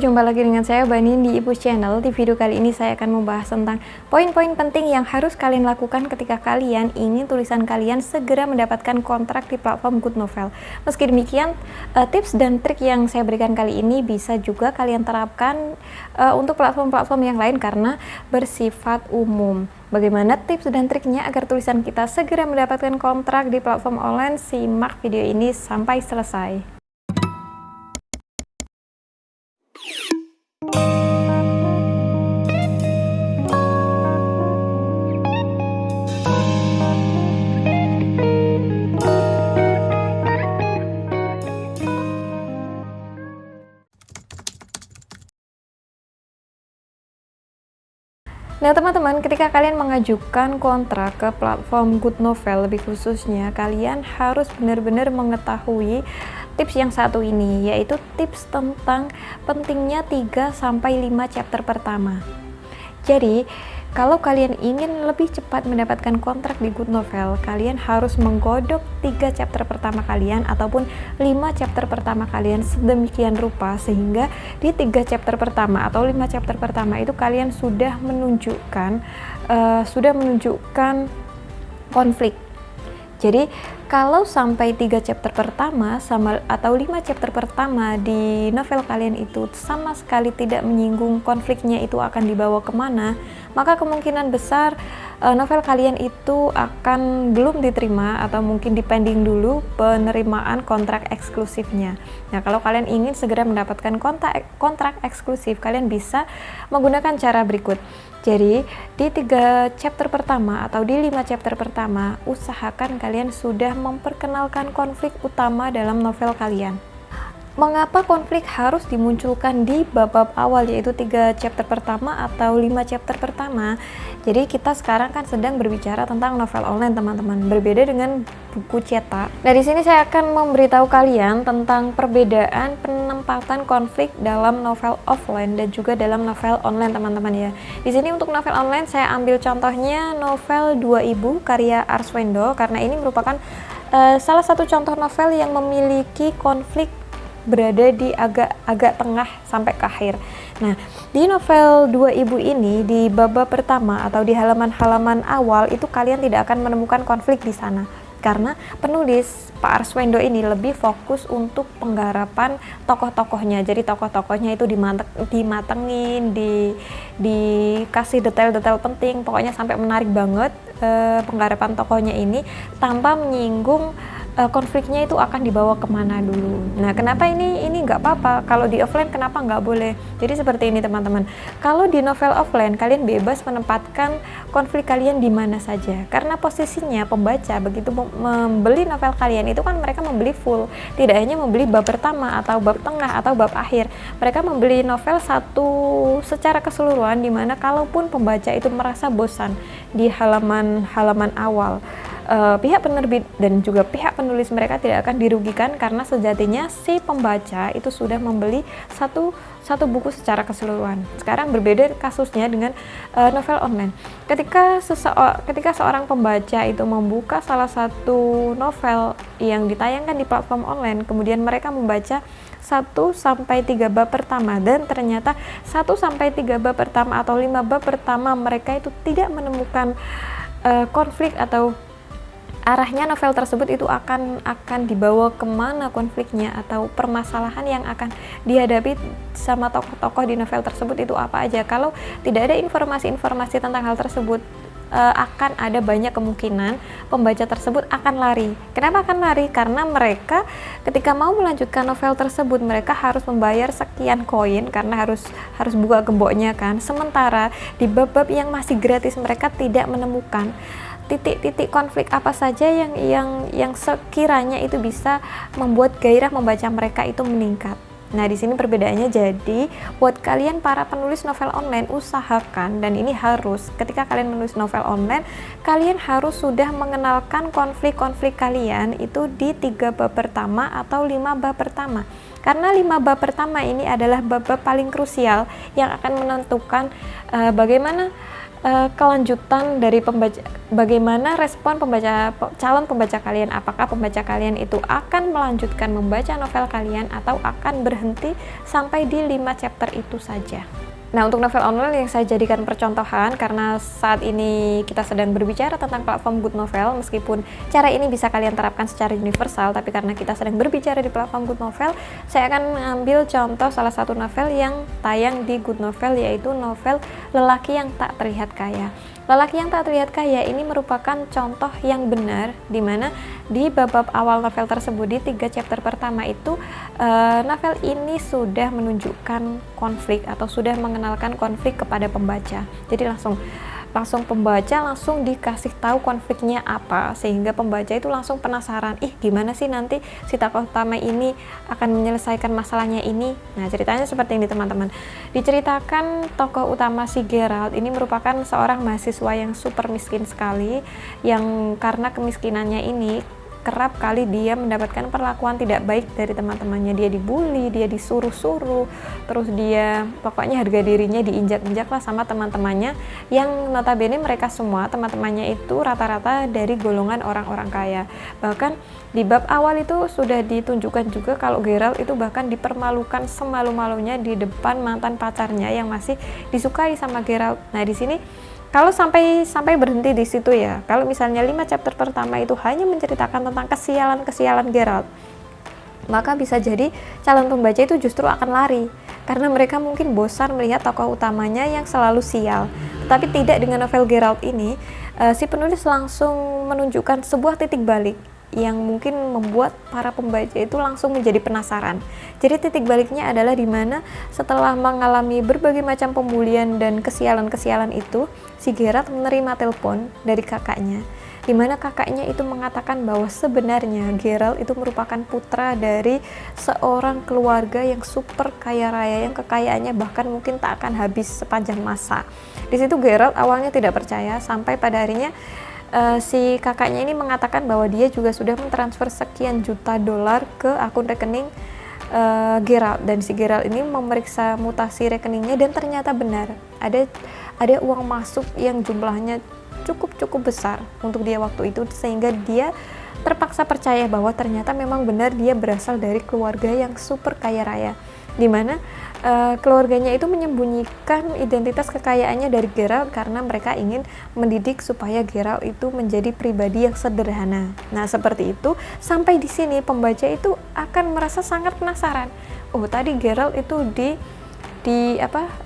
jumpa lagi dengan saya Bani di Ibu Channel. Di video kali ini saya akan membahas tentang poin-poin penting yang harus kalian lakukan ketika kalian ingin tulisan kalian segera mendapatkan kontrak di platform Goodnovel. Meski demikian, tips dan trik yang saya berikan kali ini bisa juga kalian terapkan untuk platform-platform yang lain karena bersifat umum. Bagaimana tips dan triknya agar tulisan kita segera mendapatkan kontrak di platform online? Simak video ini sampai selesai. Nah teman-teman, ketika kalian mengajukan kontrak ke platform Goodnovel, lebih khususnya kalian harus benar-benar mengetahui tips yang satu ini, yaitu tips tentang pentingnya 3-5 chapter pertama. Jadi kalau kalian ingin lebih cepat mendapatkan kontrak di Goodnovel, kalian harus menggodok 3 chapter pertama kalian ataupun 5 chapter pertama kalian sedemikian rupa sehingga di 3 chapter pertama atau 5 chapter pertama itu kalian sudah menunjukkan konflik. Jadi kalau sampai 3 chapter pertama atau 5 chapter pertama di novel kalian itu sama sekali tidak menyinggung konfliknya itu akan dibawa kemana, maka kemungkinan besar novel kalian itu akan belum diterima atau mungkin dipending dulu penerimaan kontrak eksklusifnya. Nah kalau kalian ingin segera mendapatkan kontrak eksklusif, kalian bisa menggunakan cara berikut. Jadi di 3 chapter pertama atau di 5 chapter pertama, usahakan kalian sudah memperkenalkan konflik utama dalam novel kalian. Mengapa konflik harus dimunculkan di bab-bab awal, yaitu 3 chapter pertama atau 5 chapter pertama? Jadi kita sekarang kan sedang berbicara tentang novel online teman-teman, berbeda dengan buku cetak. Nah di sini saya akan memberitahu kalian tentang perbedaan penempatan konflik dalam novel offline dan juga dalam novel online teman-teman ya. Di sini untuk novel online saya ambil contohnya novel 2000 karya Arswendo karena ini merupakan salah satu contoh novel yang memiliki konflik berada di agak tengah sampai ke akhir. Nah, di novel 2000 ini di bab pertama atau di halaman-halaman awal itu kalian tidak akan menemukan konflik di sana. Karena penulis Pak Arswendo ini lebih fokus untuk penggarapan tokoh-tokohnya. Jadi tokoh-tokohnya itu dimatengin, dikasih detail-detail penting, pokoknya sampai menarik banget penggarapan tokohnya ini tanpa menyinggung konfliknya itu akan dibawa kemana dulu. Nah kenapa ini nggak apa-apa, kalau di offline kenapa nggak boleh? Jadi seperti ini teman-teman, kalau di novel offline kalian bebas menempatkan konflik kalian di mana saja, karena posisinya pembaca begitu membeli novel kalian itu kan mereka membeli full, tidak hanya membeli bab pertama atau bab tengah atau bab akhir, mereka membeli novel satu secara keseluruhan, dimana kalaupun pembaca itu merasa bosan di halaman awal, pihak penerbit dan juga pihak penulis mereka tidak akan dirugikan karena sejatinya si pembaca itu sudah membeli satu buku secara keseluruhan. Sekarang berbeda kasusnya dengan novel online. Ketika seorang pembaca itu membuka salah satu novel yang ditayangkan di platform online, kemudian mereka membaca 1-3 bab pertama dan ternyata 1-3 bab pertama atau 5 bab pertama mereka itu tidak menemukan konflik atau arahnya novel tersebut itu akan dibawa kemana konfliknya atau permasalahan yang akan dihadapi sama tokoh-tokoh di novel tersebut itu apa aja. Kalau tidak ada informasi-informasi tentang hal tersebut, akan ada banyak kemungkinan pembaca tersebut akan lari. Kenapa akan lari? Karena mereka ketika mau melanjutkan novel tersebut mereka harus membayar sekian koin karena harus buka gemboknya kan. Sementara di bab-bab yang masih gratis mereka tidak menemukan titik-titik konflik apa saja yang sekiranya itu bisa membuat gairah membaca mereka itu meningkat. Nah, di sini perbedaannya. Jadi, buat kalian para penulis novel online, usahakan, dan ini harus, ketika kalian menulis novel online, kalian harus sudah mengenalkan konflik-konflik kalian itu di 3 bab pertama atau 5 bab pertama. Karena 5 bab pertama ini adalah bab-bab paling krusial yang akan menentukan bagaimana kelanjutan dari pembaca, bagaimana respon calon pembaca kalian, apakah pembaca kalian itu akan melanjutkan membaca novel kalian atau akan berhenti sampai di 5 chapter itu saja. Nah, untuk novel online yang saya jadikan percontohan, karena saat ini kita sedang berbicara tentang platform Good Novel, meskipun cara ini bisa kalian terapkan secara universal, tapi karena kita sedang berbicara di platform Good Novel, saya akan mengambil contoh salah satu novel yang tayang di Good Novel, yaitu novel Lelaki yang Tak Terlihat Kaya. Lelaki yang Tak Terlihat Kaya ini merupakan contoh yang benar, di mana di bab awal novel tersebut, di 3 chapter pertama itu, novel ini sudah menunjukkan konflik atau sudah mengenalkan konflik kepada pembaca. Jadi langsung pembaca langsung dikasih tahu konfliknya apa, sehingga pembaca itu langsung penasaran, gimana sih nanti si tokoh utama ini akan menyelesaikan masalahnya ini. Nah, ceritanya seperti ini teman-teman. Diceritakan tokoh utama si Geralt ini merupakan seorang mahasiswa yang super miskin sekali, yang karena kemiskinannya ini kerap kali dia mendapatkan perlakuan tidak baik dari teman-temannya. Dia dibully, dia disuruh-suruh, terus dia pokoknya harga dirinya diinjak-injak lah sama teman-temannya, yang notabene mereka semua teman-temannya itu rata-rata dari golongan orang-orang kaya. Bahkan di bab awal itu sudah ditunjukkan juga kalau Geralt itu bahkan dipermalukan semalu-malunya di depan mantan pacarnya yang masih disukai sama Geralt. Nah, di sini kalau sampai berhenti di situ ya, kalau misalnya 5 chapter pertama itu hanya menceritakan tentang kesialan Geralt, maka bisa jadi calon pembaca itu justru akan lari, karena mereka mungkin bosan melihat tokoh utamanya yang selalu sial. Tetapi tidak, dengan novel Geralt ini, si penulis langsung menunjukkan sebuah titik balik yang mungkin membuat para pembaca itu langsung menjadi penasaran. Jadi titik baliknya adalah di mana setelah mengalami berbagai macam pembulian dan kesialan-kesialan itu, si Geralt menerima telepon dari kakaknya, di mana kakaknya itu mengatakan bahwa sebenarnya Geralt itu merupakan putra dari seorang keluarga yang super kaya raya, yang kekayaannya bahkan mungkin tak akan habis sepanjang masa. Di situ Geralt awalnya tidak percaya, sampai pada akhirnya si kakaknya ini mengatakan bahwa dia juga sudah mentransfer sekian juta dolar ke akun rekening Geralt, dan si Geralt ini memeriksa mutasi rekeningnya dan ternyata benar ada uang masuk yang jumlahnya cukup besar untuk dia waktu itu, sehingga dia terpaksa percaya bahwa ternyata memang benar dia berasal dari keluarga yang super kaya raya, di mana keluarganya itu menyembunyikan identitas kekayaannya dari Geralt karena mereka ingin mendidik supaya Geralt itu menjadi pribadi yang sederhana. Nah, seperti itu. Sampai di sini pembaca itu akan merasa sangat penasaran. Oh, tadi Geralt itu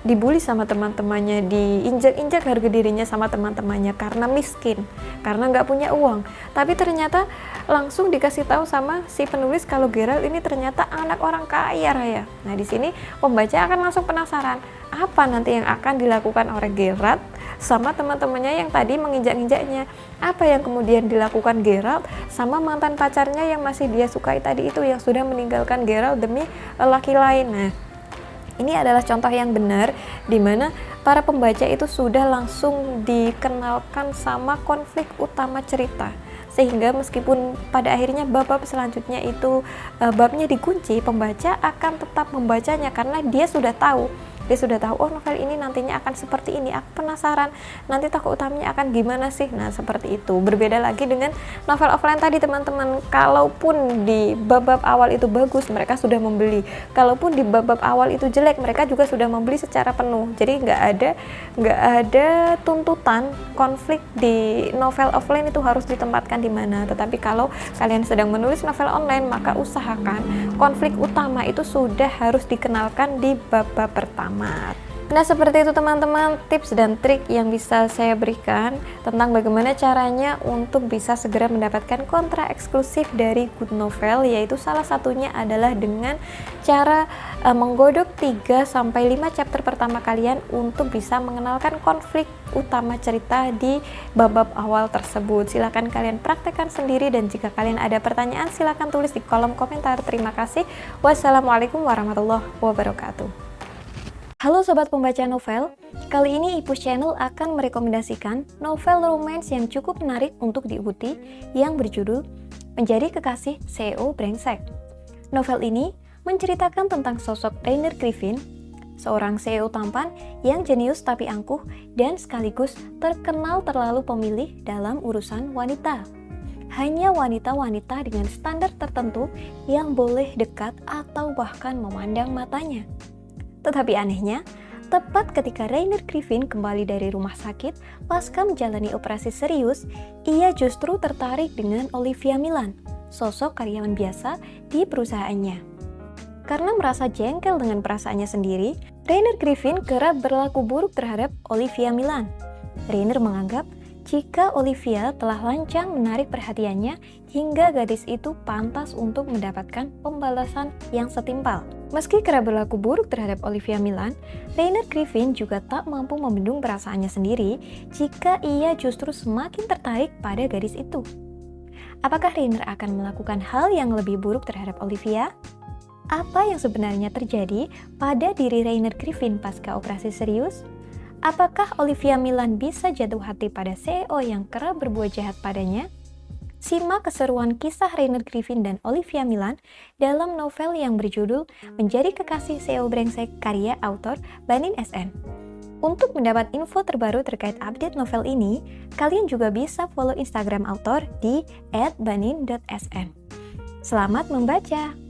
dibully sama teman-temannya, diinjak-injak harga dirinya sama teman-temannya karena miskin, karena nggak punya uang. Tapi ternyata langsung dikasih tahu sama si penulis kalau Geralt ini ternyata anak orang kaya raya. Nah, di sini pembaca akan langsung penasaran, apa nanti yang akan dilakukan oleh Geralt sama teman-temannya yang tadi menginjak-injaknya. Apa yang kemudian dilakukan Geralt sama mantan pacarnya yang masih dia sukai tadi itu, yang sudah meninggalkan Geralt demi lelaki lain. Nah, ini adalah contoh yang benar di mana para pembaca itu sudah langsung dikenalkan sama konflik utama cerita, sehingga meskipun pada akhirnya bab-bab selanjutnya itu babnya dikunci, pembaca akan tetap membacanya karena dia sudah tahu, oh novel ini nantinya akan seperti ini, aku penasaran nanti tokoh utamanya akan gimana sih. Nah, seperti itu. Berbeda lagi dengan novel offline tadi teman-teman, kalaupun di bab-bab awal itu bagus, mereka sudah membeli, kalaupun di bab-bab awal itu jelek, mereka juga sudah membeli secara penuh. Jadi nggak ada tuntutan konflik di novel offline itu harus ditempatkan di mana. Tetapi kalau kalian sedang menulis novel online, maka usahakan konflik utama itu sudah harus dikenalkan di bab-bab pertama. Nah, seperti itu teman-teman tips dan trik yang bisa saya berikan tentang bagaimana caranya untuk bisa segera mendapatkan kontra eksklusif dari Good Novel, yaitu salah satunya adalah dengan cara menggodok 3-5 chapter pertama kalian untuk bisa mengenalkan konflik utama cerita di bab-bab awal tersebut. Silahkan kalian praktekkan sendiri, dan jika kalian ada pertanyaan silahkan tulis di kolom komentar. Terima kasih. Wassalamualaikum warahmatullahi wabarakatuh. Halo Sobat Pembaca Novel, kali ini Ipus Channel akan merekomendasikan novel romance yang cukup menarik untuk diikuti yang berjudul Menjadi Kekasih CEO Brengsek. Novel ini menceritakan tentang sosok Rainer Griffin, seorang CEO tampan yang jenius tapi angkuh dan sekaligus terkenal terlalu pemilih dalam urusan wanita. Hanya wanita-wanita dengan standar tertentu yang boleh dekat atau bahkan memandang matanya. Tetapi anehnya, tepat ketika Rainer Griffin kembali dari rumah sakit pasca menjalani operasi serius, ia justru tertarik dengan Olivia Millan, sosok karyawan biasa di perusahaannya. Karena merasa jengkel dengan perasaannya sendiri, Rainer Griffin kerap berlaku buruk terhadap Olivia Millan. Rainer menganggap jika Olivia telah lancang menarik perhatiannya hingga gadis itu pantas untuk mendapatkan pembalasan yang setimpal. Meski kerap berlaku buruk terhadap Olivia Millan, Rainer Griffin juga tak mampu membendung perasaannya sendiri jika ia justru semakin tertarik pada gadis itu. Apakah Rainer akan melakukan hal yang lebih buruk terhadap Olivia? Apa yang sebenarnya terjadi pada diri Rainer Griffin pasca operasi serius? Apakah Olivia Millan bisa jatuh hati pada CEO yang kerap berbuat jahat padanya? Simak keseruan kisah Rainer Griffin dan Olivia Millan dalam novel yang berjudul Menjadi Kekasih CEO Brengsek karya autor Banin SN. Untuk mendapat info terbaru terkait update novel ini, kalian juga bisa follow Instagram autor di @banin.sn. Selamat membaca!